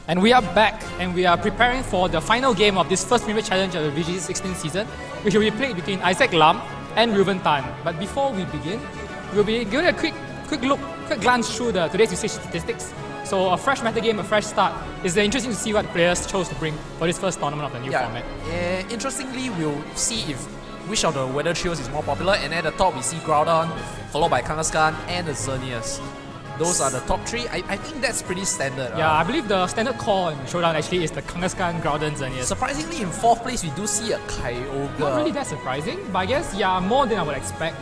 And we are back, and we are preparing for the final game of this first Premier Challenge of the VGC16 season, which will be played between Isaac Lam and Reuven Tan. But before we begin, we'll be giving a quick glance through the today's usage statistics. So a fresh meta game, a fresh start. It's interesting to see what players chose to bring for this first tournament of the new format. Interestingly, we'll see if which of the weather trios is more popular, and at the top we see Groudon, followed by Kangaskhan and the Xerneas. Those are the top three. I think that's pretty standard. Yeah, I believe the standard core in Showdown actually is the Kangaskhan, Groudon, Xerneas. Surprisingly, in 4th place we do see a Kyogre. Not really that surprising, but I guess, yeah, more than I would expect.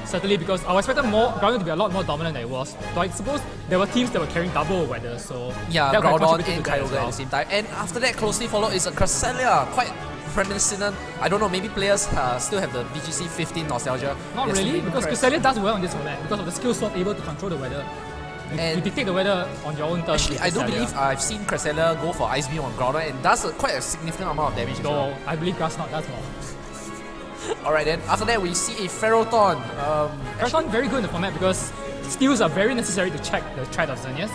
Certainly, because I expected Groudon to be a lot more dominant than it was. So I suppose there were teams that were carrying double weather, so yeah, Groudon and Kyogre at the same time. And after that, closely followed is a Cresselia, quite reminiscent. I don't know, maybe players still have the VGC15 nostalgia. Not really, because Cresselia does well on this format because of the skill swap able to control the weather. You dictate the weather on your own terms. Actually, I do believe I've seen Cresselia go for Ice Beam on Groudon and does quite a significant amount of damage. No, I believe Grassnot does more. Alright then, after that we see a Ferrothorn. Ferrothorn very good in the format because steals are very necessary to check the threat of Xerneas.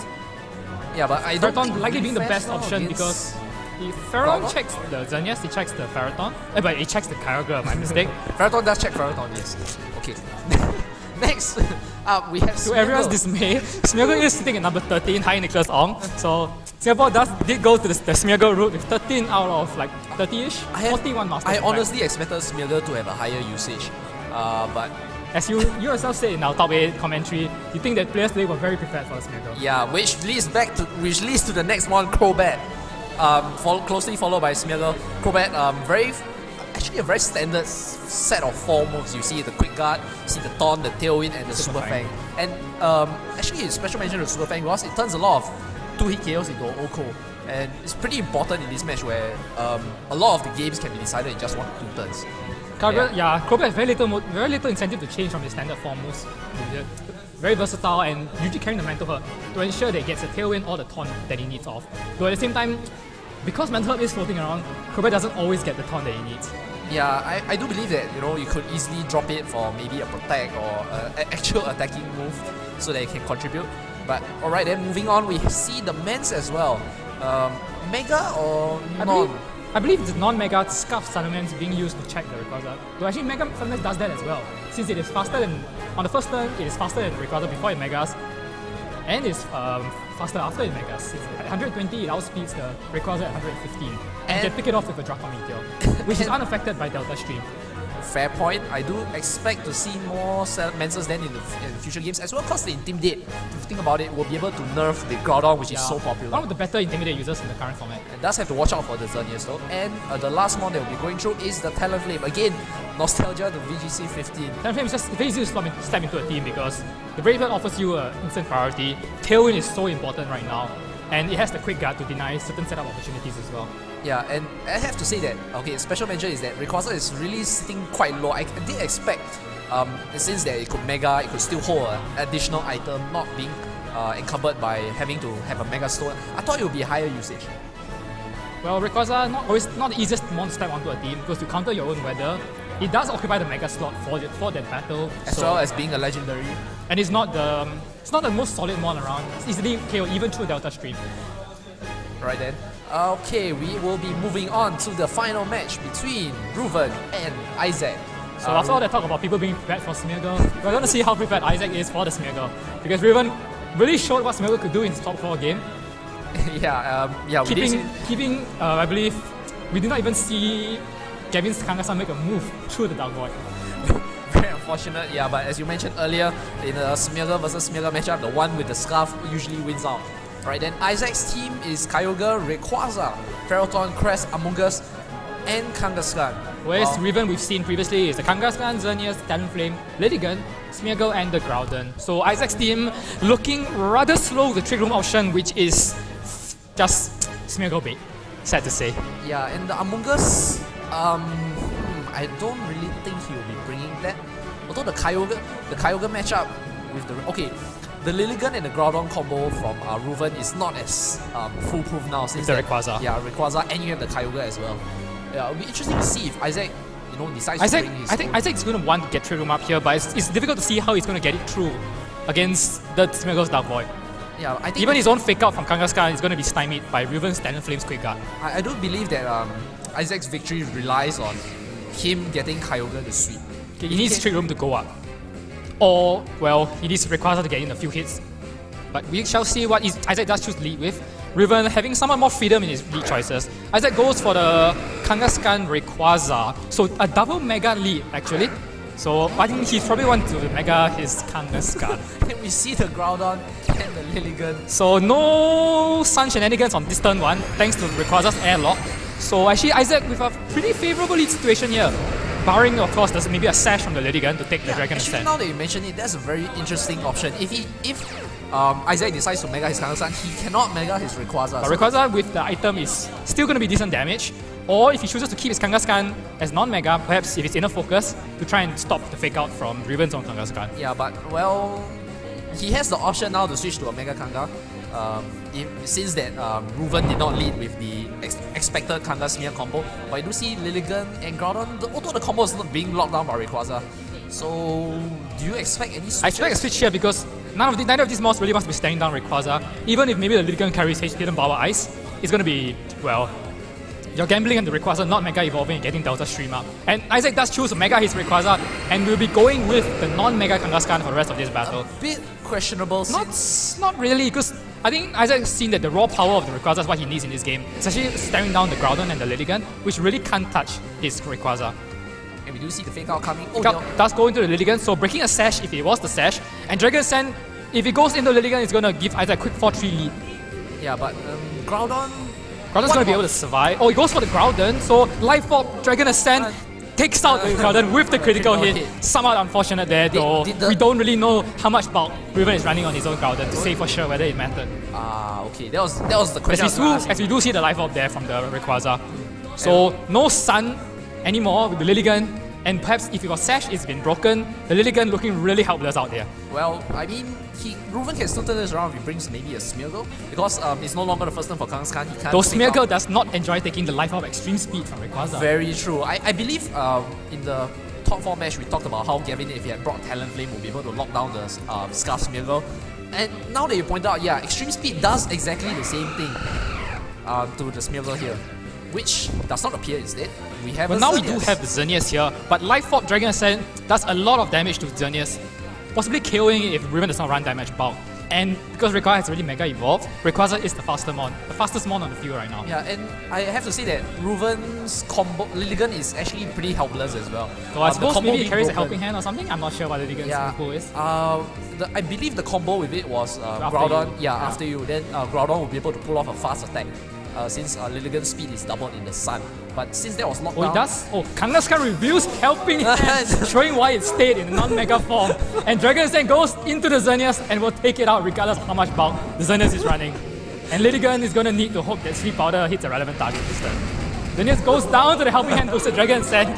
Yeah, but I don't think Ferrothorn likely being the best option because if Ferrothorn checks the Xerneas, he checks the Ferrothorn. But he checks the Kyogre, my mistake. Ferrothorn does check Ferrothorn, yes. Okay. Next up, we have Smeargle. To everyone's dismay, Smeargle is sitting at number 13, high Nicholas Ong. So Singapore did go to the Smeargle route with 13 out of like 30-ish, 41 masters. I honestly expected Smeargle to have a higher usage, but as you yourself said in our top 8 commentary, you think that players today were very prepared for Smeargle. Yeah, which leads to the next one, Crobat. Closely followed by Smeargle. Crobat, actually a very standard set of 4 moves. You see the Quick Guard, you see the Taunt, the Tailwind, and the Super Fang. And actually, it's special mention to Super Fang because it turns a lot of 2-hit KOs into OHKO. And it's pretty important in this match where a lot of the games can be decided in just 1 to 2 turns. Crobat has very little incentive to change from his standard 4 moves. Very versatile and usually carrying the Mental Hurt to ensure that he gets the Tailwind or the Taunt that he needs off. Though at the same time, because Mental Hurt is floating around, Crobat doesn't always get the Taunt that he needs. Yeah, I do believe that you could easily drop it for maybe a Protect or an actual attacking move so that it can contribute. But alright then, moving on, we see the Mens as well. Mega or non? I believe the non-Mega Scuff Salamence being used to check the Rayquaza. Though actually Mega Salamence does that as well. Since it is faster than, on the first turn, it is faster than Rayquaza before it Megas. And it's faster after it Megas. It's at 120, it outspeeds the Rayquaza at 115. And you can pick it off with a Draco Meteor, which is unaffected by Delta Stream. Fair point. I do expect to see more Menses then in the future games as well, because the Intimidate, if you think about it, will be able to nerf the Groudon, which is so popular. One of the better Intimidate users in the current format. And does have to watch out for the Xerneas though. And the last one that we'll be going through is the Talonflame. Again, nostalgia to VGC15. Talonflame is just very easy to step into a team because the Brave Bird offers you an instant priority. Tailwind is so important right now. And it has the Quick Guard to deny certain setup opportunities as well. Yeah, and I have to say that, okay, special mention is that Rayquaza is really sitting quite low. I did expect, since that it could Mega, it could still hold an additional item, not being encumbered by having to have a Mega Stone. I thought it would be higher usage. Well, Rayquaza not the easiest mon to step onto a team because to counter your own weather, it does occupy the Mega slot for that battle. As well as being a legendary. And it's not the most solid mon around. It's easily KO even through Delta Stream. Right then. Okay, we will be moving on to the final match between Reuven and Isaac. So after all that talk about people being prepared for Smeargle, we're going to see how prepared Isaac is for the Smeargle. Because Reuven really showed what Smeargle could do in his top 4 game. Keeping, I believe, we did not even see Gavin's Kangaskhan make a move through the Dark Void. Very unfortunate, yeah, but as you mentioned earlier, in a Smeargle versus Smeargle matchup, the one with the Scarf usually wins out. Right, then Isaac's team is Kyogre, Rayquaza, Ferrothorn, Crest, Amoonguss, and Kangaskhan. Whereas Reuven we've seen previously is the Kangaskhan, Xerneas, Talonflame, Blaziken, Smeargle, and the Groudon. So Isaac's team looking rather slow with the Trick Room option, which is just Smeargle bait, sad to say. Yeah, and the Amoonguss, I don't really think he will be bringing that. Although the Kyogre matchup with the Lilligant and the Groudon combo from Reuven is not as foolproof now since the Rayquaza. Yeah, Rayquaza, and you have the Kyogre as well. Yeah, it'll be interesting to see if Isaac, decides to bring his I think Isaac's going to want to get Trick Room up here, but it's difficult to see how he's going to get it through against the Smeargle's Dark Void. Yeah, I think even his own fake out from Kangaskhan is going to be stymied by Reuven's Standard Flames Quick Guard. I do believe that Isaac's victory relies on him getting Kyogre to sweep. Okay, he needs Trick Room to go up. Or, well, he needs Rayquaza to get in a few hits. But we shall see what Isaac does choose to lead with. Reuven having somewhat more freedom in his lead choices. Isaac goes for the Kangaskhan Rayquaza. So a double Mega lead actually. So I think he's probably want to Mega his Kangaskhan. And we see the Groudon and the Lilligant. So no Sun Shenanigans on this turn 1 thanks to Rayquaza's airlock. So actually Isaac with a pretty favourable lead situation here. Barring of course there's maybe a sash from the Lilligant to take the Dragon Actually, Ascent. now that you mention it, that's a very interesting option. If Isaac decides to Mega his Kangaskhan, he cannot Mega his Rayquaza. But Rayquaza with the item is still going to be decent damage. Or if he chooses to keep his Kangaskhan as non-Mega, perhaps if it's inner focus, to try and stop the fake out from Reuven's own Kangaskhan. Yeah, but well, he has the option now to switch to a Mega Kanga. Since that Reuven did not lead with the expected Kanga Smear combo, but I do see Lilligant and Groudon, although the combo is not being locked down by Rayquaza. So, do you expect any switches? I expect a switch here because neither of these mods really wants to be staring down Rayquaza. Even if maybe the Lilligant carries Hidden Power Ice, it's going to be, well, you're gambling on the Rayquaza not Mega Evolving and getting Delta Stream up. And Isaac does choose to Mega his Rayquaza and will be going with the non-Mega Kangaskhan for the rest of this battle. A bit questionable since... Not really, because I think Isaac's seen that the raw power of the Rayquaza is what he needs in this game. It's actually staring down the Groudon and the Lilligant, which really can't touch his Rayquaza. And we do see the fake out coming. Oh, no. Does go into the Lilligant, so breaking a sash if it was the sash. And Dragon Ascent, if it goes into Lilligant, it's going to give Isaac a quick 4-3 lead. Yeah, but Groudon's going to be able to survive. Oh, he goes for the Groudon, so Life Orb, Dragon Ascent takes out the Groudon with the critical hit. Somewhat unfortunate there, though. We don't really know how much bulk Reuven is running on his own Groudon to say for sure whether it mattered. Okay, that was the question. As we do see the Life Orb there from the Rayquaza. So no Sun anymore with the Lilligant, and perhaps if it was Sash, it's been broken. The Lilligant looking really helpless out there. Well, I mean, Reuven can still turn this around if he brings maybe a Smeargle, because it's no longer the first turn for Kangaskhan. He can't. Though Smeargle does not enjoy taking the Life Orb Extreme Speed from Rayquaza. Very true. I believe in the top 4 match we talked about how Gavin, if he had brought Talonflame, would be able to lock down the Scarf Smeargle. And now that you point out, yeah, Extreme Speed does exactly the same thing to the Smeargle here, which does not appear instead. We have now we do have the Xerneas here, but Life Orb Dragon Ascent does a lot of damage to Xerneas, possibly KOing it if Reuven does not run damage bulk. And because Rayquaza has already Mega Evolved, Rayquaza is the fastest mon on the field right now. Yeah, and I have to say that Reuven's combo Lilligant is actually pretty helpless as well. So I suppose maybe it carries a helping hand or something. I'm not sure what Lilligant's combo is. I believe the combo with it was Groudon. After you, then Groudon will be able to pull off a fast attack. Since Lilligant's speed is doubled in the sun. But since that was locked down... He does? Oh, Kangaskhan reveals helping hand, showing why it stayed in non-Mega form. And Dragon Ascent goes into the Xerneas and will take it out regardless of how much bulk the Xerneas is running. And Lilligant is going to need to hope that Sleep Powder hits a relevant target this turn. Xerneas goes down to the helping hand, boosted Dragon Ascent.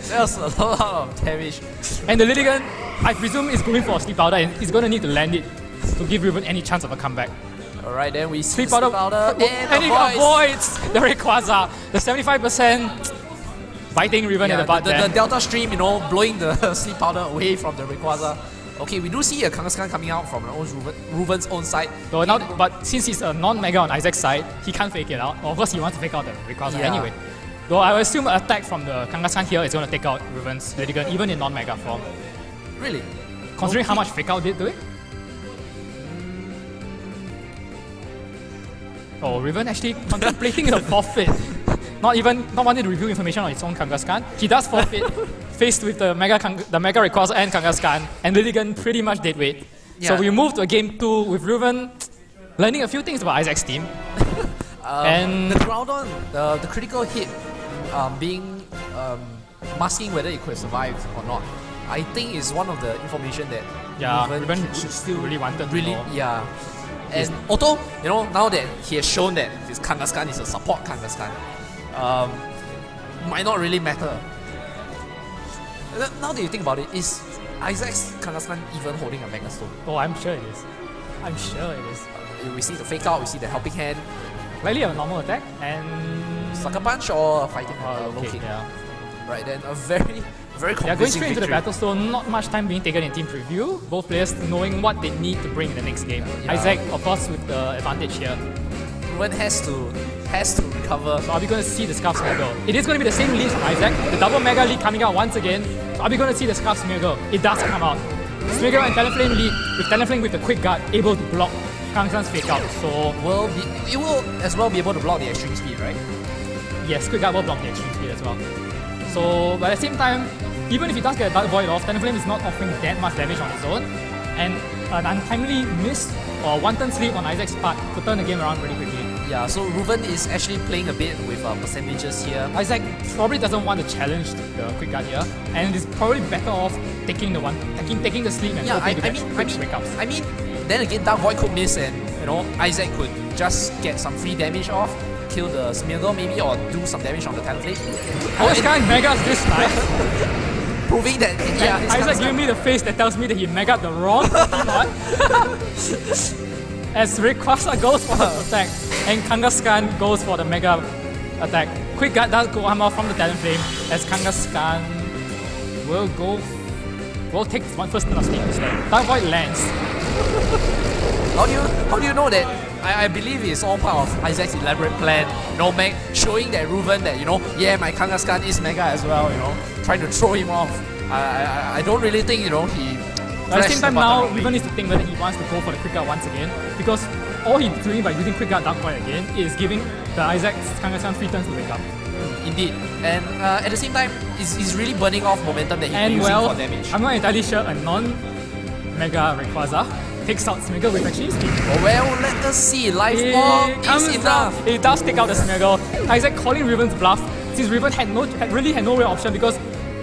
That was a lot of damage. And the Lilligant, I presume, is going for a Sleep Powder and he's going to need to land it to give Reuven any chance of a comeback. Alright, then we see Sleep Powder and he avoids the Rayquaza. The 75% biting Reuven at the butt the Delta Stream, blowing the Sleep Powder away from the Rayquaza. Okay, we do see a Kangaskhan coming out from Reuven's own side. So but since he's a non-Mega on Isaac's side, he can't fake it out. Of course, he wants to fake out the Rayquaza anyway. Though I would assume an attack from the Kangaskhan here is going to take out Reuven's Lilligant, even in non-Mega form. Really? Considering how much fake out did to it? Oh, Reuven actually contemplating the forfeit. Not wanting to reveal information on its own Kangaskhan. He does forfeit, faced with the Mega Rayquaza and Kangaskhan, and Lilligant pretty much dead weight. Yeah. So we move to a game 2 with Reuven learning a few things about Isaac's team. And the Groudon, the critical hit being masking whether it could survive or not, I think is one of the information that Reuven still really wanted to know. Yeah. And although, now that he has shown that his Kangaskhan is a support Kangaskhan, might not really matter. Now that you think about it, is Isaac's Kangaskhan even holding a Mega Stone? Oh, I'm sure it is. We see the fake out, we see the helping hand. Likely a normal attack and... Sucker Punch or a fighting low kick? Yeah. Right, then a very, Very They are going convincing straight into the victory. battle, so not much time being taken in team preview. Both players knowing what they need to bring in the next game. Yeah. Isaac, of course, with the advantage here. Reuven has to recover. So are we going to see the Scarf Smeagol? It is going to be the same lead from Isaac. The double Mega lead coming out once again. So are we going to see the Scarf Smeagol? It does come out. Smeagol and Talonflame lead, with Talonflame with the quick guard able to block Kang-san's fake out. So It will as well be able to block the extreme speed, right? yes, quick guard will block the extreme speed as well. So but at the same time, even if he does get a Dark Void off, Talonflame is not offering that much damage on its own. And an untimely miss or one-turn sleep on Isaac's part could turn the game around really quickly. Yeah, so Reuven is actually playing a bit with percentages here. Isaac probably doesn't want to challenge the quick guard here, and is probably better off taking the sleep and hoping to get quick wake-ups. I mean, then again, Dark Void could miss, and Isaac could just get some free damage off, kill the Smeagol maybe, or do some damage on the Talonflame. Oh, this guy megas this time. Proving that Isaac giving me the face that tells me that he megaed the wrong one. As Rayquaza goes for the attack and Kangaskhan goes for the mega attack. Quick guard does go armor from the Talonflame as Kangaskhan will take one first turn of steam instead. Dark Void lands. How do you know that? I believe it's all part of Isaac's elaborate plan. Showing that Reuven that yeah, my Kangaskhan is mega as well. Trying to throw him off. I don't really think he. At the same time now, Reuven needs to think whether he wants to go for the quick guard once again, because all he's doing by using quick guard Dark Void again is giving the Isaac's Kangaskhan 3 turns to wake up. Indeed, and at the same time, he's really burning off momentum that he's and using for damage. I'm not entirely sure a non-Mega Rayquaza takes out Smeagol with extreme speed. Oh, well, let us see. Life Orb is enough. It does take out the Smeagol. Isaac calling Reuven's bluff, since Reuven really had no real option, because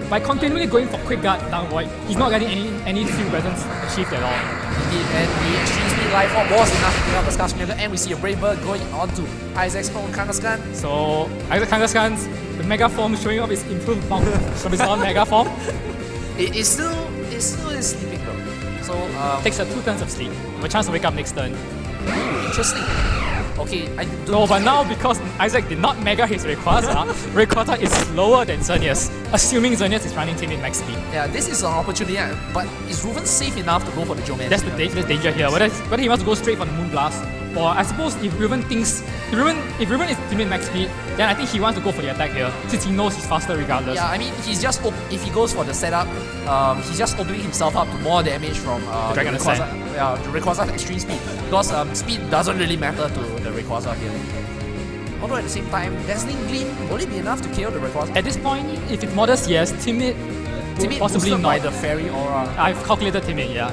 by continually going for quick guard Dark Void, he's not getting any field presence achieved at all. Indeed, and the extreme speed Life Orb was enough to take out the Scarf Smeagol, and we see a Brave Bird going on to Isaac's own Kangaskhan. So Isaac Kangaskhan's the Mega form showing off his improved form from his own Mega form. It still is sleeping though. So takes 2 turns of sleep, with a chance to wake up next turn. Interesting. Okay, No, but now because Isaac did not mega his Rayquaza, Rayquaza is slower than Xerneas, assuming Xerneas is running team in max speed. Yeah, this is an opportunity, but is Reuven safe enough to go for the Geomancy? That's the danger here. Whether he wants to go straight for the Moonblast, or I suppose if Reuven is team in max speed, then I think he wants to go for the attack here, since he knows he's faster regardless. Yeah, I mean, if he goes for the setup, he's just opening himself up to more damage from the Rayquaza's extreme speed, because speed doesn't really matter to the Rayquaza here. Although at the same time, Dazzling Gleam, will it be enough to kill the Rayquaza? At this point, if it's modest, yes. Timid possibly not. By the Fairy Aura. I've calculated Timid, yeah.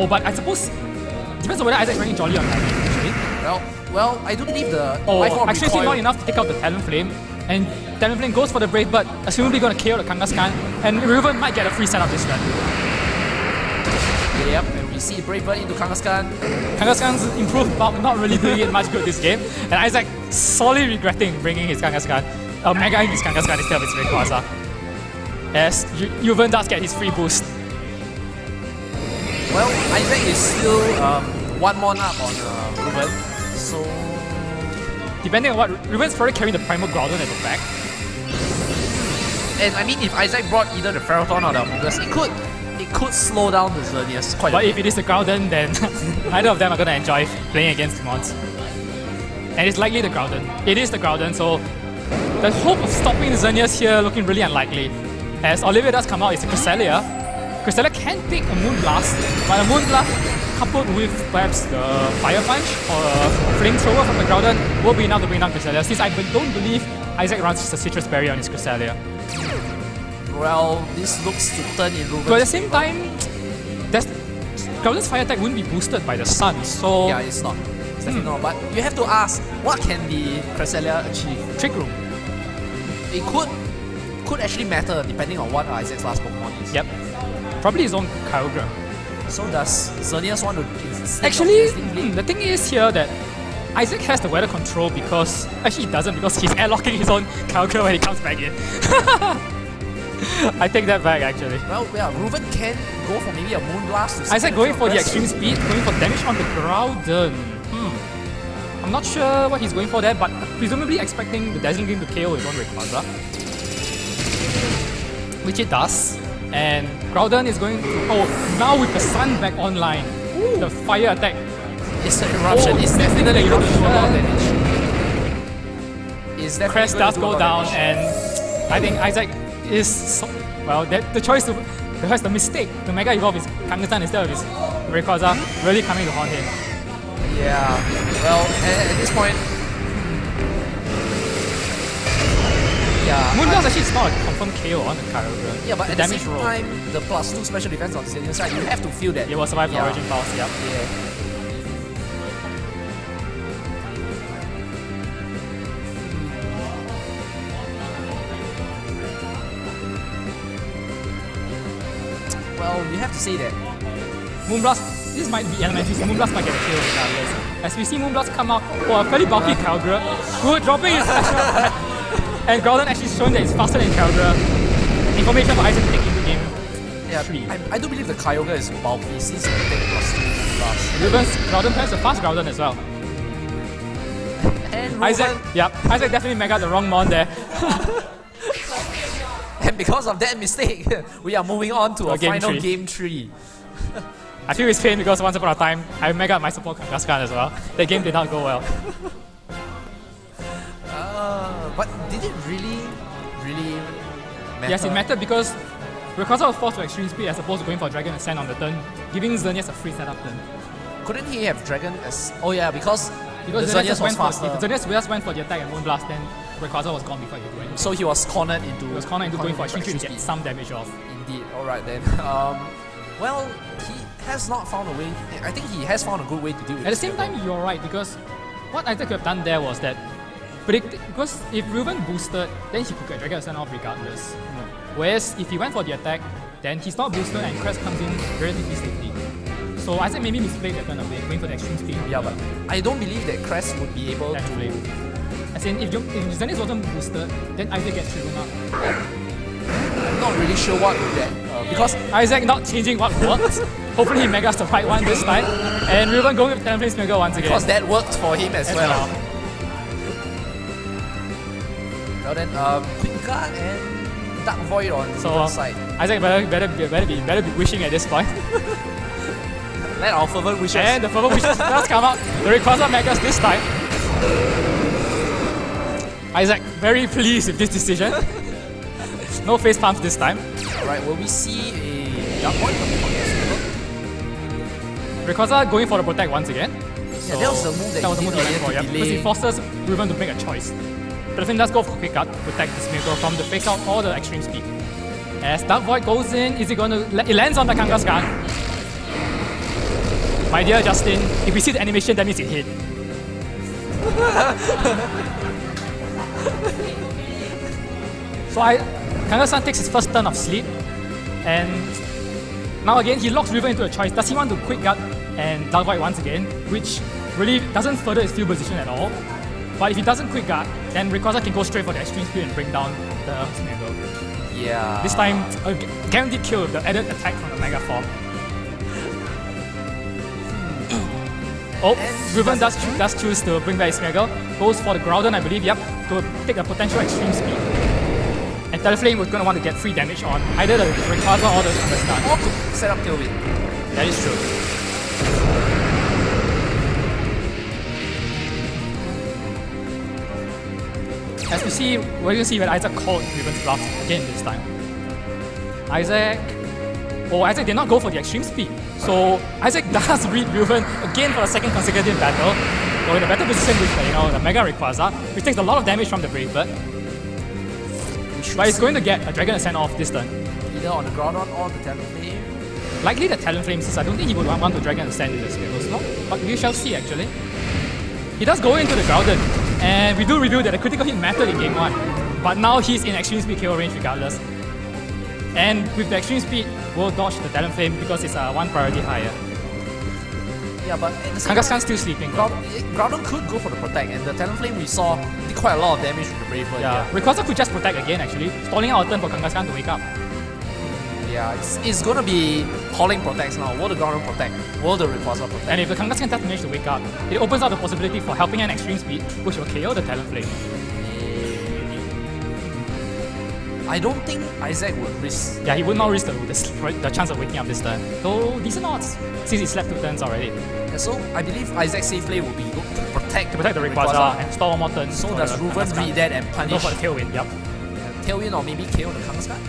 But I suppose depends on whether Isaac's running Jolly or Tiny, actually. Well, I do believe the actually not enough to take out the Talonflame, and Talonflame goes for the Brave Bird, assumably going to KO the Kangaskhan, and Reuven might get a free setup this turn. Yep, and we see Brave Bird into Kangaskhan. Kangaskhan's improved bulk not really doing it much good this game, and Isaac sorely regretting bringing his Kangaskhan, megaing his Kangaskhan instead of his Rayquaza. As Reuven does get his free boost. Well, Isaac is still 1 more up on Reuven, so depending on what, Reuven's probably carrying the Primal Groudon at the back. And I mean, if Isaac brought either the Ferrothorn or the Amogus, it could slow down the Xerneas quite a bit. But if it is the Groudon, then neither of them are going to enjoy playing against Mons. And it's likely the Groudon. It is the Groudon, so the hope of stopping the Xerneas here looking really unlikely. As Olivia does come out, it's a Cresselia. Cresselia can take a Moonblast, but a Moonblast coupled with perhaps the Fire Punch or a Flamethrower from the Groudon will be enough to bring down Cresselia, since I don't believe Isaac runs a Citrus Berry on his Cresselia. Well, this looks to turn in Reuven's. But at the same time, Groudon's Fire attack wouldn't be boosted by the Sun, so... Yeah, it's not. It's definitely not. But you have to ask, what can the Cresselia achieve? Trick Room. It could actually matter depending on what Isaac's last Pokemon is. Yep. Probably his own Kyogre. So does Xerneas want to... Actually, the thing is here that Isaac has the weather control because... Actually he doesn't, because he's airlocking his own Kyogre when he comes back in. I take that back actually. Well, yeah, Reuven can go for maybe a Moonblast. Isaac going for the extreme speed, going for damage on the Groudon. I'm not sure what he's going for there, but presumably expecting the Dazzling Gleam to KO his own Rayquaza. which it does. And Groudon is going to... Oh, now with the sun back online, the fire attack. It's an eruption. It's definitely going to do a lot of damage. Crest does go down, and I think Isaac is... the choice to... Perhaps the mistake to Mega Evolve his Kangaskhan instead of his Rayquaza really coming to haunt him. Yeah, well, at this point... Yeah, Moonblast actually is not a confirmed KO on the Kyogre. Yeah, but at the same time, the +2 special defense on the Zillion side, you have to feel that. It will survive the Origin Pulse, yep. Yeah. Well, you have to say that. Moonblast, this might be elementary, so Moonblast might get a kill regardless. As we see Moonblast come out for a fairly bulky Kyogre, who dropping his special attack. And Groudon actually shown that it's faster than Kyogre. Information about Isaac taking the game. Yeah, I do believe the Kyogre is bulky since he can take +2 Moonblast. Reuven's Groudon has a fast Groudon as well. And Isaac definitely mega the wrong mon there. And because of that mistake, we are moving on to a final three. game 3. I feel his pain because once upon a time, I mega my support Kangaskhan as well. That game did not go well. But did it really matter? Yes, it mattered because Rayquaza was forced to extreme speed as opposed to going for Dragon Ascent on the turn, giving Xerneas a free setup turn. Couldn't he have Dragon as... Oh yeah, because Xerneas was faster. If Xerneas just went for the attack and Moonblast, then Rayquaza was gone before he could do anything. So he was cornered into... going for extreme speed to get some damage off. Indeed, alright then. Well, he has not found a way... I think he has found a good way to deal with it. At the same time, you're right, because what Isaac could have done there was that because if Reuven boosted, then he could get Dragon Ascent off regardless. Whereas if he went for the attack, then he's not boosted and Crest comes in relatively safely. So Isaac maybe misplayed that turn away, going for the extreme speed. Yeah, but I don't believe that Crest would be able to... As in, if Xerneas wasn't boosted, then Isaac gets driven up. I'm not really sure what would that... because Isaac not changing what worked. Hopefully he megas the right one this time. And Reuven going with Talonflame's Mega once again. Because that worked for him as well. Well then, Quick Guard and Dark Void on the other side. Isaac better be wishing at this point. Let our fervent wishes. And the fervent wishes does come out. The Rayquaza Megas this time. Isaac very pleased with this decision. No face pumps this time. Alright, will we see a Dark Void from the Rayquaza going for the Protect once again. Yeah, that was the move that he did earlier to delay. Because he forces Reuven to make a choice. Talonflame does go for Quick Guard to protect this Miracle from the fake out or the extreme speed. As Dark Void goes in, is it going to... It lands on the Kangaskhan. My dear Justin, if we see the animation, that means it hit. So Kangaskhan takes his first turn of sleep. And now again, he locks Reuven into a choice. Does he want to Quick Guard and Dark Void once again? Which really doesn't further his field position at all. But if he doesn't Quick Guard, then Rayquaza can go straight for the extreme speed and bring down the Smeargle. Yeah. This time, a guaranteed kill with the added attack from the Mega Form. Reuven does choose to bring back his Smeargle. Goes for the Groudon, I believe, yep, to take a potential extreme speed. And Talonflame was going to want to get free damage on either the Rayquaza or the Kangaskhan. Or to set up Tailwind. That is true. As we see, we're going to see when Isaac called Reuven's bluff again this time. Isaac did not go for the extreme speed. So Isaac does read Reuven again for a second consecutive battle. So in a better position with the Mega Rayquaza, which takes a lot of damage from the Brave Bird. But he's going to get a Dragon Ascent off this turn. Either on the Groudon or the Talonflame. Likely the Talonflame, since I don't think he would want to Dragon Ascent in this Smeargle slot. But we shall see actually. He does go into the Groudon. And we do review that the critical hit mattered in game 1. But now he's in extreme speed KO range regardless. And with the extreme speed, we'll dodge the Talonflame because it's one priority higher. Yeah, but Kangaskhan's still sleeping. Groudon could go for the Protect, and the Talonflame we saw did quite a lot of damage with the Brave Bird. Yeah, Rayquaza could just Protect again actually, stalling out a turn for Kangaskhan to wake up. Yeah, it's gonna be hauling Protects now. Will the Groudon Protect? Will the Rayquaza Protect? And if the Kangaskhan does manage to wake up, it opens up the possibility for helping an extreme speed, which will KO the Talonflame. I don't think Isaac would risk. Yeah, he would not risk the chance of waking up this turn. Though decent odds, since he slept 2 turns already. Yeah, so I believe Isaac's safe play would be to protect the Rayquaza and store one more turn. So does Reuven read that and punish? Go for the Tailwind, yep. Tailwind or maybe KO the Kangaskhan?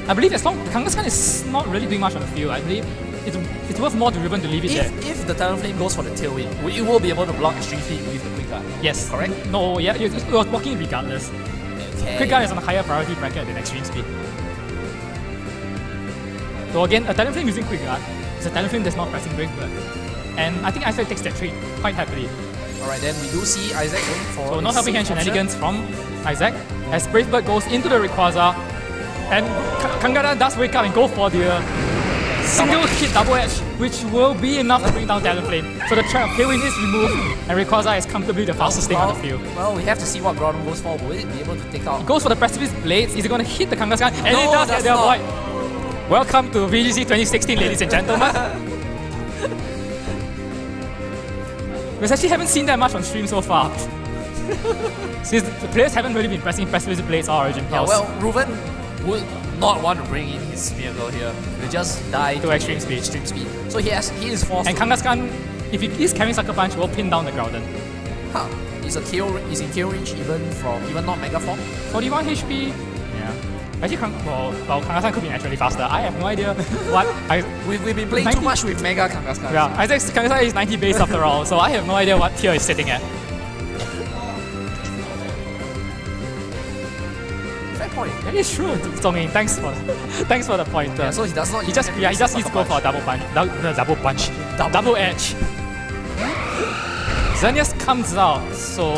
I believe as long Kangaskhan is not really doing much on the field, I believe it's worth more to Reuven to leave it there. If the Talonflame goes for the Tailwind, you will be able to block Extreme Speed with the Quick Guard. Yes. Correct? No, yeah, you're blocking regardless. Okay. Quick Guard is on a higher priority bracket than Extreme Speed. So again, a Talonflame using Quick Guard is a Talonflame that's not pressing Brave Bird. And I think Isaac takes that trade quite happily. Alright, then we do see Isaac going for so not helping hand shenanigans from Isaac as Brave Bird goes into the Rayquaza and Kangada does wake up and go for the single hit double edge, which will be enough to bring down Talonflame. So the Tailwind is removed and Rayquaza is comfortably the fastest thing on the field. Well, we have to see what Groudon goes for. Will it be able to take out? He goes for the Precipice Blades. Is he going to hit the Kangaskhan? And no, he does get there, boy. Welcome to VGC 2016, ladies and gentlemen. We actually haven't seen that much on stream so far. Since the players haven't really been pressing Precipice Blades or Origin Pulse. Well, Reuven would not want to bring in his Smeargle here. He'll just die to Extreme Speed. So he is forced. And Kangaskhan, if he is carrying Sucker Punch, will pin down the Groudon. Huh. He's in KO range even not Mega Form. 41 HP. Yeah. Actually, Kangaskhan could be naturally faster. I have no idea what. We've been playing 90? Too much with Mega Kangaskhan. Yeah, Isaac's Kangaskhan is 90 base after all, so I have no idea what tier it's sitting at. Fair point. That is true, Zhongyin. Thanks for the point. Yeah, so he does not. He just needs to go for a double edge. Xerneas comes out, so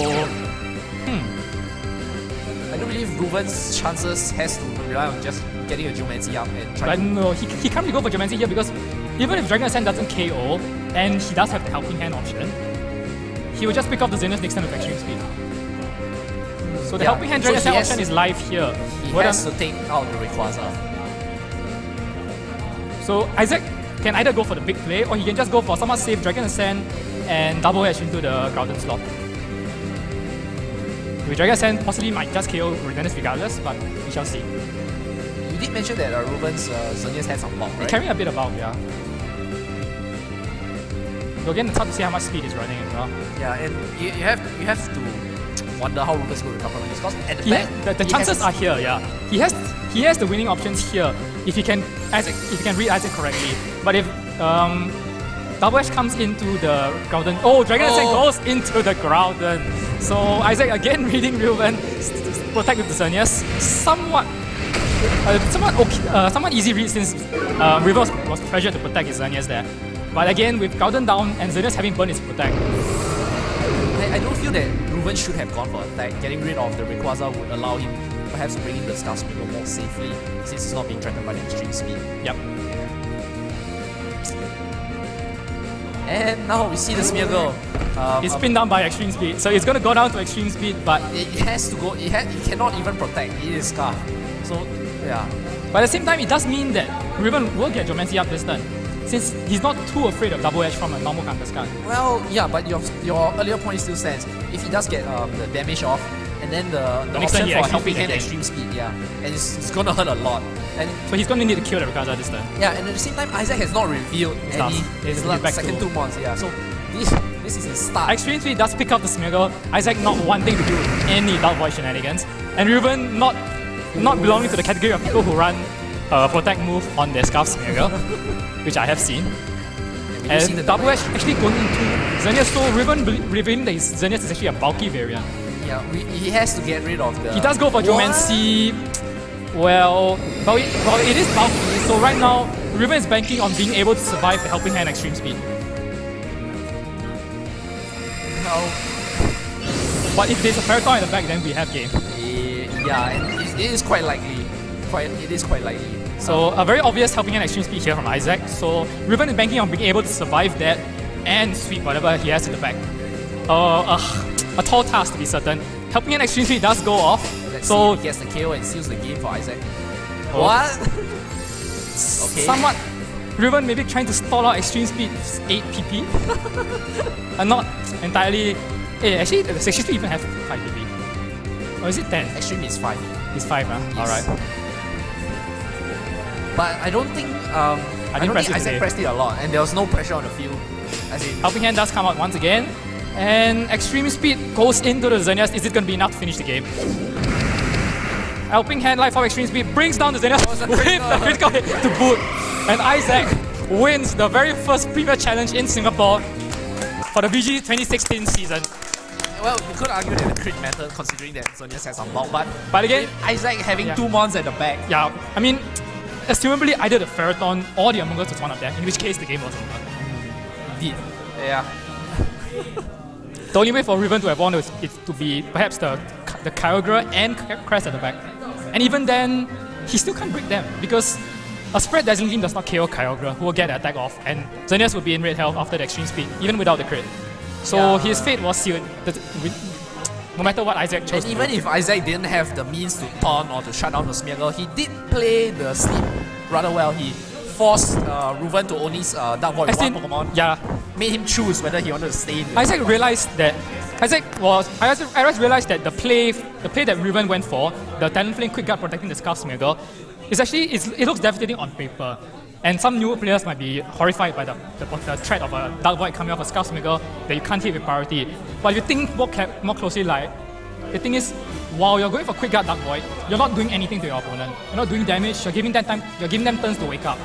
I don't believe Reuven's chances has to rely on just getting a Geomancy up and trying. But no, he can't really go for Geomancy here because even if Dragon Ascent doesn't KO and he does have the Helping Hand option, he will just pick up the Xerneas next turn with Extreme Speed. So the Helping Hand Dragon Ascent option is live here. He has to take out the Rayquaza. So Isaac can either go for the big play or he can just go for somewhat safe Dragon Ascent and double edge into the Groudon slot. With Dragon Ascent possibly might just KO Xerneas regardless, but we shall see. You did mention that Reuven's Xerneas has some bulk, right? They carry a bit of bulk, yeah. So again, it's hard to see how much speed is running as well. Yeah, and you have to wonder how Reuven's going to recover from this, because at the back, the chances are here, yeah. He has the winning options here if he can read Isaac correctly. But if Double Edge comes into the Groudon, Dragon Ascent goes into the Groudon. So Isaac again reading Reuven, protect with the Xerneas. Somewhat easy read since Reuven was pressured to protect his Xerneas there. But again, with Groudon down and Xerneas having burned his protect. I don't feel that Reuven should have gone for attack. Getting rid of the Rayquaza would allow him perhaps to bring in the Scarf Smeargle more safely since it's not being threatened by the Extreme Speed. Yep. And now we see the Smeargle. It's pinned down by Extreme Speed, so it's going to go down to Extreme Speed, but it has to go. It cannot even protect. It is Scarf. So yeah. But at the same time, it does mean that Reuven will get Geomancy up this turn, since he's not too afraid of double edge from a normal Kangaskhan. Well, yeah, but your earlier point still stands. If he does get the damage off, and then the option for Helping Hand Extreme Speed, yeah, and it's gonna hurt a lot. And so he's gonna need to kill the Rayquaza this turn. Yeah, and at the same time, Isaac has not revealed his second 2 months. Yeah, so this is his start. Extreme Speed does pick up the Smeargle. Isaac not wanting to do any Dark Void shenanigans, and Reuven not belonging to the category of people who run protect move on their Scarf Smeargle, which I have seen. And the double edge actually going into Xerneas, so Reuven revealing that his Xerneas is actually a bulky variant. Yeah, he has to get rid of the... He does go for Geomancy. Well, it is bulky, so right now Reuven is banking on being able to survive the Helping Hand Extreme Speed. No. But if there's a Paragon in the back, then we have game. Yeah, and it is quite likely. It is quite likely. So a very obvious Helping Hand Extreme Speed here from Isaac. So Reuven is banking on being able to survive that and sweep whatever he has in the back. A tall task to be certain. Helping Hand Extreme Speed does go off. Let's see if he gets the KO and seals the game for Isaac. What? Okay. Somewhat. Reuven maybe trying to stall out Extreme Speed 8 PP. Not entirely. Actually, the Extreme Speed even has 5 PP. Or is it 10? Extreme is 5. It's 5, huh? Yes. Alright. But I don't think Isaac pressed it a lot, and there was no pressure on the field. As in, Helping Hand does come out once again, and Extreme Speed goes into the Xerneas. Is it going to be enough to finish the game? Helping Hand, light for Extreme Speed, brings down the Xerneas with the critical hit to boot. And Isaac wins the very first Premier Challenge in Singapore for the VG16 season. well, we could argue that the crit matter considering that Xerneas has some bulk, but again, with Isaac having yeah. 2 mons at the back. Yeah, I mean, assumably either the Ferroton or the Among Us was one of them, in which case the game was over. Indeed. Yeah. The only way for Reuven to have won is to be perhaps the Kyogre and Crest at the back. And even then, he still can't break them because a spread Dazzling Gleam does not KO Kyogre, who will get the attack off, and Xerneas would be in red health after the extreme speed, even without the crit. So his fate was sealed, no matter what Isaac chose. And even if Isaac didn't have the means to taunt or to shut down the Smeargle, he did play the sleep rather well. He forced Reuven to only Dark Void with one Pokemon. Yeah. Made him choose whether he wanted to stay in. Isaac realized that the play that Reuven went for, the Talonflame Quick Guard protecting the Scarf Smeargle, is actually it looks devastating on paper. And some newer players might be horrified by the threat of a Dark Void coming off a Scarf Smeargle that you can't hit with priority. But if you think more closely, like, the thing is, while you're going for Quick Guard Dark Void, you're not doing anything to your opponent. You're not doing damage, you're giving them turns to wake up.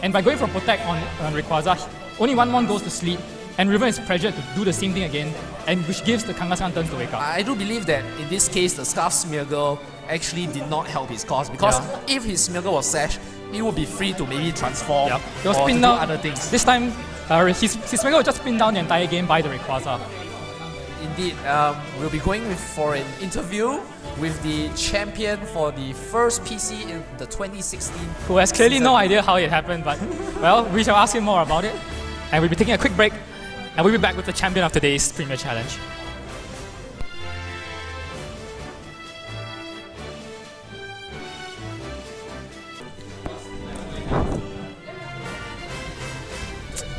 And by going for Protect on Rayquaza, only one goes to sleep, and Reuven is pressured to do the same thing again, and which gives the Kangaskhan turns to wake up. I do believe that in this case, the Scarf Smeargle actually did not help his cause, because if his Smeargle was Sash, he would be free to maybe transform or to do other things. This time, his Smeargle will just spin down the entire game by the Rayquaza. Indeed, we'll be going for an interview with the champion for the first PC in the 2016 who has clearly season. no idea how it happened, but well, we shall ask him more about it. And we'll be taking a quick break, and we'll be back with the champion of today's Premier Challenge.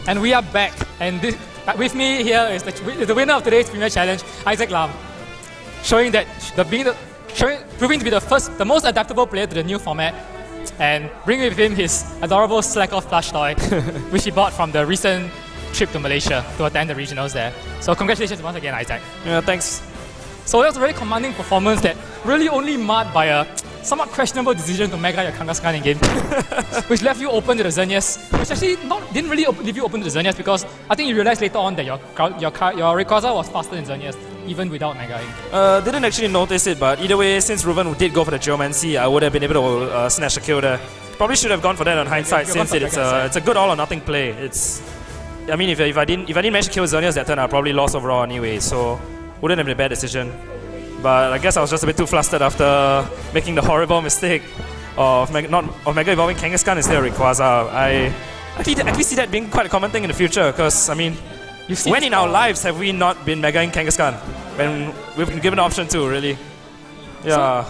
And we are back, and with me here is the winner of today's Premier Challenge, Isaac Lam, showing that proving to be the most adaptable player to the new format, and bringing with him his adorable Slack-Off plush toy, which he bought from the recent trip to Malaysia to attend the regionals there. So congratulations once again, Isaac. Yeah, thanks. So that was a very commanding performance that really only marred by a somewhat questionable decision to Mega your Kangaskhan in game 2, which left you open to the Xerneas, which actually didn't really leave you open to the Xerneas, because I think you realized later on that your Rayquaza was faster than Xerneas, even without Mega. Didn't actually notice it, but either way, since Reuven did go for the Geomancy, I would have been able to snatch a kill there. Probably should have gone for that on hindsight, since it's a good all or nothing play. I mean, if I didn't manage to kill Xerneas that turn, I probably lost overall anyway, so wouldn't have been a bad decision. But I guess I was just a bit too flustered after making the horrible mistake of Mega Evolving Kangaskhan instead of Rayquaza. I actually see that being quite a common thing in the future, because, I mean, when in our lives have we not been Mega in Kangaskhan? When we've been given the option to, really. Yeah.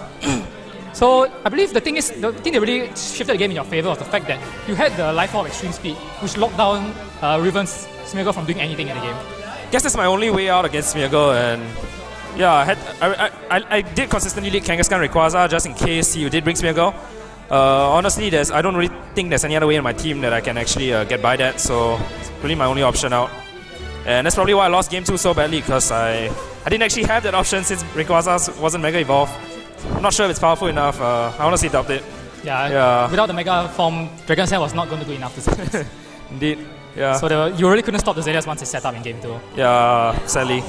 So I believe the thing that really shifted the game in your favor was the fact that you had the Life Orb Extreme Speed, which locked down Reuven's Smeargle from doing anything in the game. Guess that's my only way out against Smeargle, and yeah, I did consistently lead Kangaskhan Rayquaza just in case you did bring Smeargle. Honestly, I don't really think there's any other way in my team that I can actually get by that, so it's really my only option out. And that's probably why I lost game 2 so badly, because I didn't actually have that option since Rayquaza wasn't Mega Evolved. I'm not sure if it's powerful enough. I honestly doubt it. Yeah. Without the Mega form, Dragon's Head was not going to do enough to save it. Indeed. Yeah. So you really couldn't stop the Xerneas once it's set up in game 2. Yeah, sadly.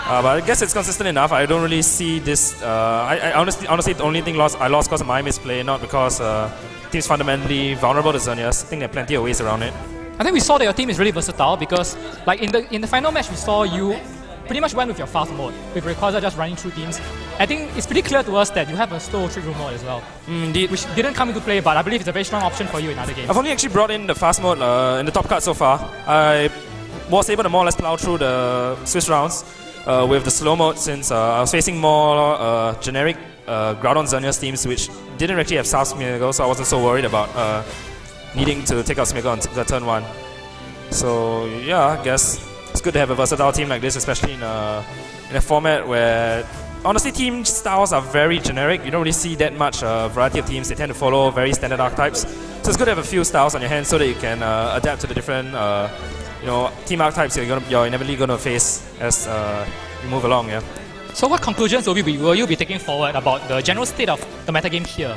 But I guess it's consistent enough. I don't really see this. I honestly, the only thing I lost because of my misplay, not because the team's fundamentally vulnerable to Xerneas. I think there are plenty of ways around it. I think we saw that your team is really versatile, because, like, in the final match, we saw you pretty much went with your fast mode, with Rayquaza just running through teams. I think it's pretty clear to us that you have a slow trick room mode as well. Indeed. Which didn't come into play, but I believe it's a very strong option for you in other games. I've only actually brought in the fast mode in the top card so far. I was able to more or less plow through the Swiss rounds with the slow mode, since I was facing more generic Groudon Xerneas teams, which didn't actually have South Smeargle, so I wasn't so worried about needing to take out Smeargle on the turn 1. So yeah, I guess it's good to have a versatile team like this, especially in a format where honestly, team styles are very generic. You don't really see that much variety of teams. They tend to follow very standard archetypes. So it's good to have a few styles on your hands so that you can adapt to the different team archetypes you're inevitably going to face as you move along. Yeah. So what conclusions will you be taking forward about the general state of the metagame here?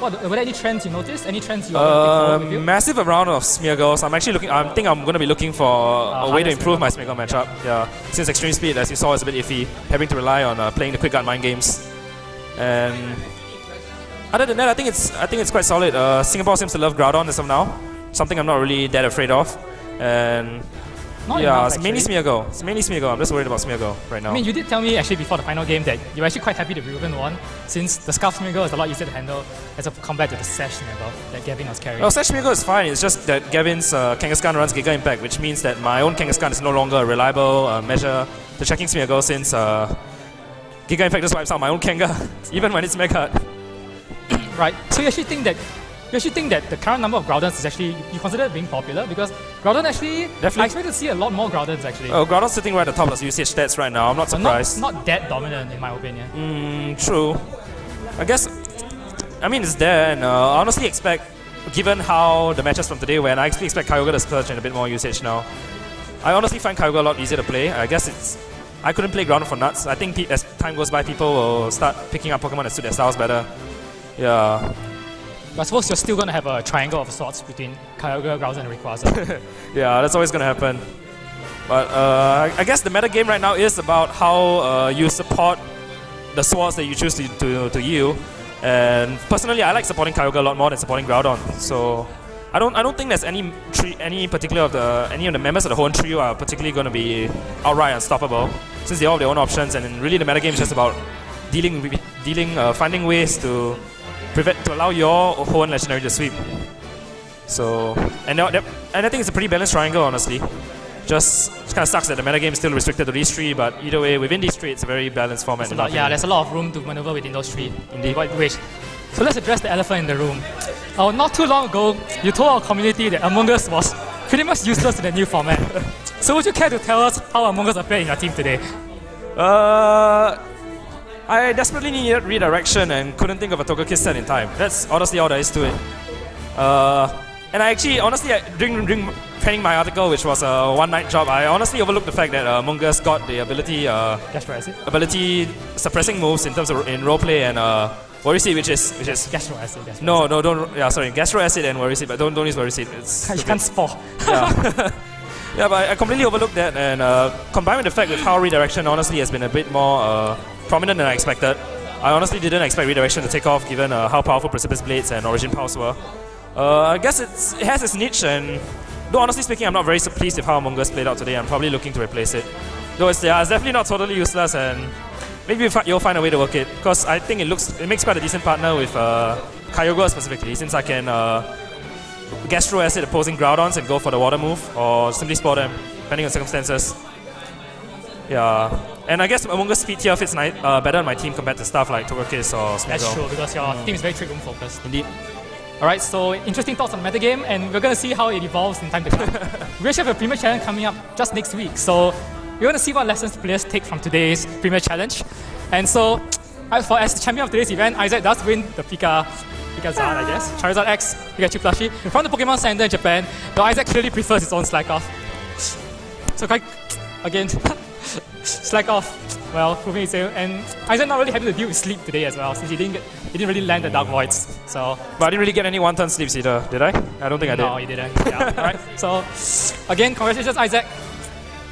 Were there any trends you noticed? Any trends you are going to take forward with you? Massive amount of smear girls. I'm actually looking. I think I'm going to be looking for a way to improve my smear girl matchup. Yeah, since extreme speed, as you saw, is a bit iffy. Having to rely on playing the quick guard mind games. And other than that, I think it's quite solid. Singapore seems to love Groudon as of now. Something I'm not really that afraid of. And it's mainly Smeargle. It's mainly Smeargle. I'm just worried about Smeargle right now. I mean, you did tell me actually before the final game that you're actually quite happy that Reuven won, since the Scarf Smeargle is a lot easier to handle as compared to the Sash Smeargle that Gavin was carrying. Well, Sash Smeargle is fine. It's just that Gavin's Kangaskhan runs Giga Impact, which means that my own Kangaskhan is no longer a reliable measure to checking Smeargle, since Giga Impact just wipes out my own Kanga, even when it's Mega. Right. So you actually think that the current number of Groudons is actually, you consider it being popular? Because Groudon actually, definitely. I expect to see a lot more Groudons actually. Oh, Groudon's sitting right at the top of the usage stats right now. I'm not surprised. Not that dominant in my opinion. True. I guess, I mean, it's there, and I honestly expect, given how the matches from today went, I actually expect Kyogre to splurge in a bit more usage now. I honestly find Kyogre a lot easier to play. I guess I couldn't play Groudon for nuts. I think as time goes by, people will start picking up Pokemon that suit their styles better. Yeah. But I suppose you're still going to have a triangle of sorts between Kyogre, Groudon, and Rayquaza. Yeah, that's always going to happen. But I guess the meta game right now is about how you support the swords that you choose to yield. And personally, I like supporting Kyogre a lot more than supporting Groudon. So I don't think there's any particular of the members of the Hoenn trio are particularly going to be outright unstoppable, since they all have their own options. And really, the meta game is just about finding ways to allow your Hoenn legendary to sweep. So, and I think it's a pretty balanced triangle, honestly. Just kind of sucks that the metagame is still restricted to these three, but either way, within these three, it's a very balanced format. There's a lot of room to maneuver within those three. Indeed. So let's address the elephant in the room. Not too long ago, you told our community that Among Us was pretty much useless in the new format. So would you care to tell us how Among Us are playing in your team today? I desperately needed redirection and couldn't think of a Togekiss set in time. That's honestly all there is to it. And I actually, honestly, during penning my article, which was a one-night job, I honestly overlooked the fact that Among Us got the ability suppressing moves in terms of in roleplay and Worry Seed, which is Gastro Acid. No, don't. Yeah, sorry, Gastro Acid and Worry Seed, but don't use Worry Seed. You can't spore. Yeah. Yeah, but I completely overlooked that, and combined with the fact with how redirection honestly has been a bit more prominent than I expected. I honestly didn't expect redirection to take off given how powerful Precipitous Blades and Origin Pulse were. I guess it has its niche, and though honestly speaking, I'm not very pleased with how Among Us played out today. I'm probably looking to replace it. Though it's definitely not totally useless, and maybe you'll find a way to work it, because I think it makes quite a decent partner with Kyogre specifically, since I can Gastro Acid opposing Groudons and go for the water move, or simply spot them, depending on circumstances. Yeah, and I guess Among Us speed tier fits better on my team compared to stuff like Togekiss or Smeargle. That's true, because your team is very trick room focused. Indeed. Alright, so interesting thoughts on the metagame, and we're going to see how it evolves in time to come. We actually have a Premier Challenge coming up just next week, so we're going to see what lessons players take from today's Premier Challenge. And so, as the champion of today's event, Isaac does win the Pikazan, I guess. Charizard X, Pikachu plushie. From the Pokemon Center in Japan, though Isaac clearly prefers his own Slack Off. So again, Slack Off, well, proving his and Isaac not really having to deal with sleep today as well, since he didn't really land the Dark Voids. So, but I didn't really get any one-turn sleeps either, did I? I don't think I did. No, you didn't. Yeah. Alright, so again, congratulations Isaac.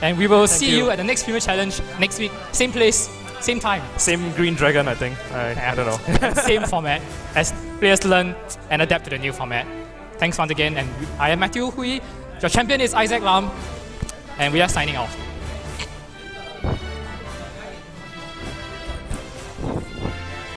And we will see you at the next Premier Challenge next week. Same place, same time. Same green dragon, I think. I don't know. Same format as players learn and adapt to the new format. Thanks once again, and I am Matthew Hui. Your champion is Isaac Lam, and we are signing off.